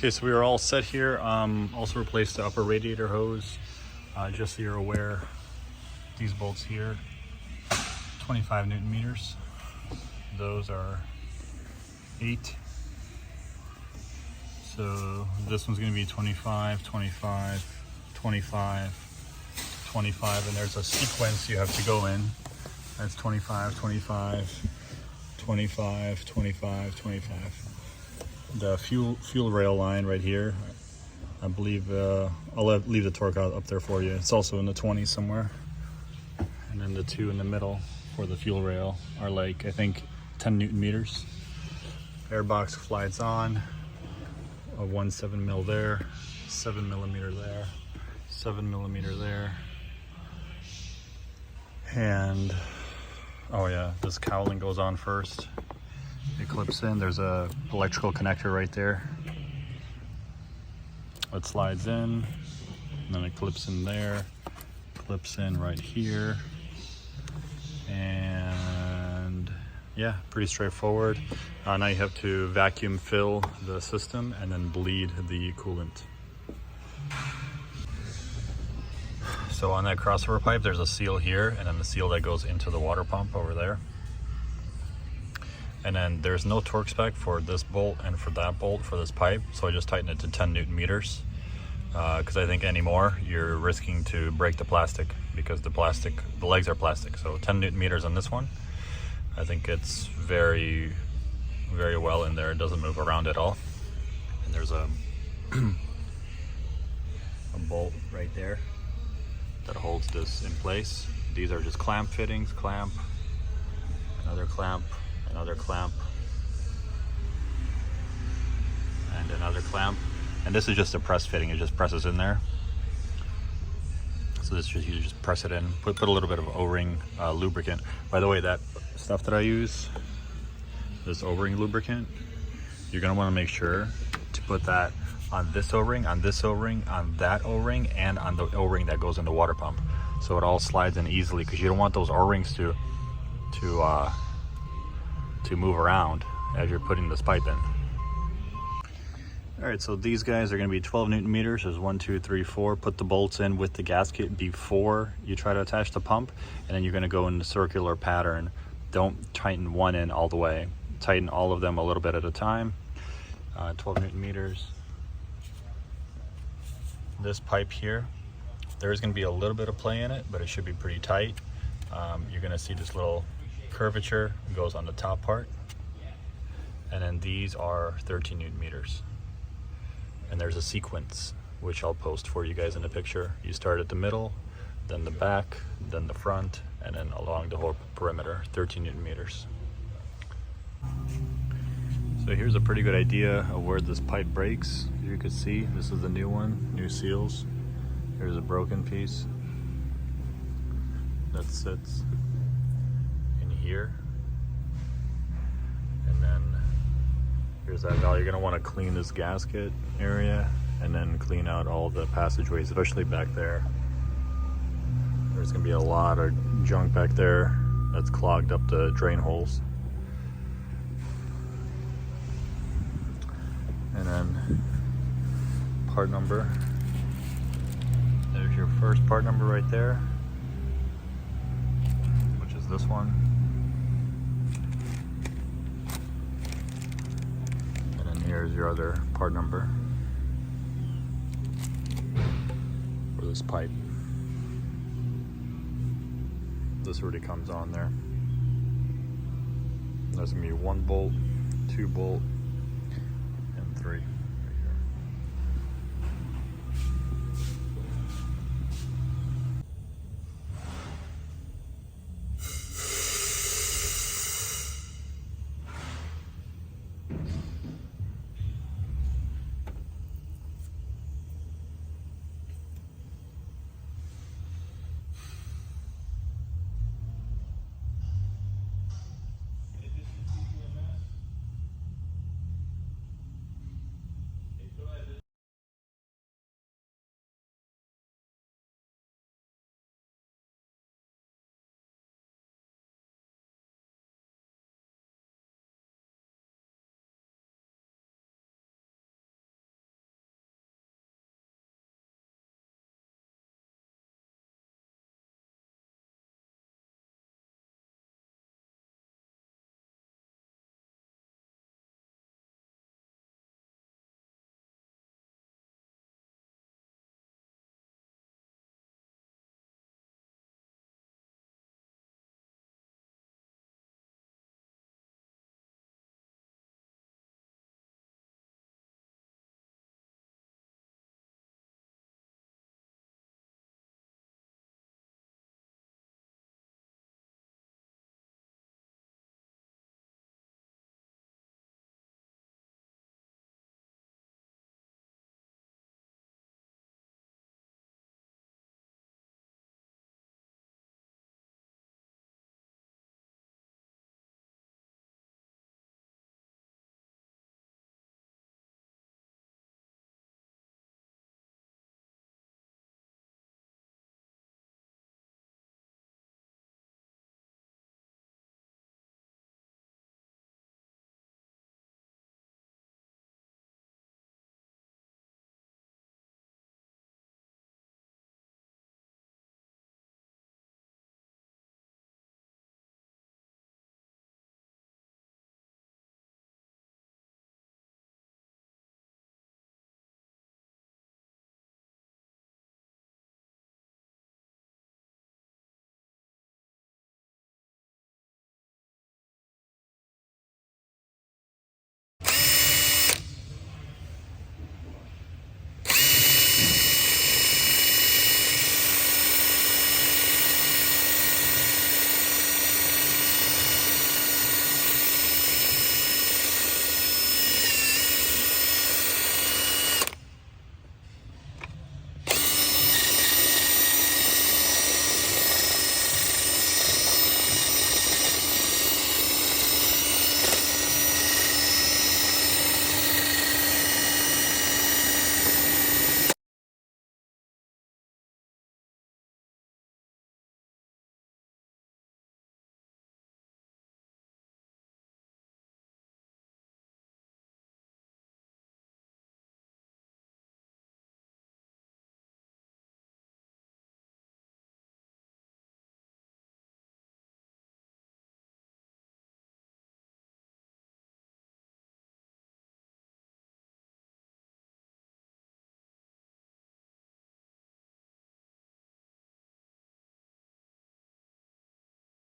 Okay, so we are all set here. Also replaced the upper radiator hose. Just so you're aware, these bolts here, 25 Newton meters. Those are 8. So this one's going to be 25, 25, 25, 25, and there's a sequence you have to go in. That's 25, 25, 25, 25, 25. The fuel rail line right here, I believe I'll leave the torque out up there for you. It's also in the 20s somewhere. And then the two in the middle for the fuel rail are like, I think, 10 Newton meters. Airbox slides on, a 1.7 mil there, 7 millimeter there, 7 millimeter there. And, oh yeah, this cowling goes on first. It clips in. There's a electrical connector right there. It slides in, and then it clips in there, clips in right here, and yeah, pretty straightforward. Now you have to vacuum fill the system and then bleed the coolant. So on that crossover pipe, there's a seal here, and then the seal that goes into the water pump over there. And then there's no torque spec for this bolt and for that bolt for this pipe, so I just tightened it to 10 Newton meters because I think anymore you're risking to break the plastic, because the legs are plastic. So 10 Newton meters on this one, I think it's very, very well in there. It doesn't move around at all. And there's a bolt right there that holds this in place. These are just clamp fittings, clamp, another clamp, another clamp, and another clamp. And this is just a press fitting. It just presses in there. So this you just press it in. Put a little bit of O-ring lubricant. By the way, that stuff that I use, this O-ring lubricant, you're gonna want to make sure to put that on this O-ring, on this O-ring, on that O-ring, and on the O-ring that goes in the water pump, so it all slides in easily, because you don't want those O-rings to move around as you're putting this pipe in. All right, so these guys are going to be 12 Newton meters. There's 1, 2, 3, 4. Put the bolts in with the gasket before you try to attach the pump, and then you're going to go in the circular pattern. Don't tighten one in all the way. Tighten all of them a little bit at a time. 12 Newton meters. This pipe here, there's going to be a little bit of play in it, but it should be pretty tight. You're going to see this little curvature goes on the top part, and then these are 13 Newton meters. And there's a sequence which I'll post for you guys in the picture. You start at the middle, then the back, then the front, and then along the whole perimeter, 13 Newton meters. So here's a pretty good idea of where this pipe breaks. As you can see, this is the new one, new seals. Here's a broken piece that sits here, and then here's that valve. You're going to want to clean this gasket area and then clean out all the passageways, especially back there. There's going to be a lot of junk back there that's clogged up the drain holes. And then part number, there's your first part number right there, which is this one. Here's your other part number for this pipe. This already comes on there. There's gonna be 1 bolt, 2 bolt,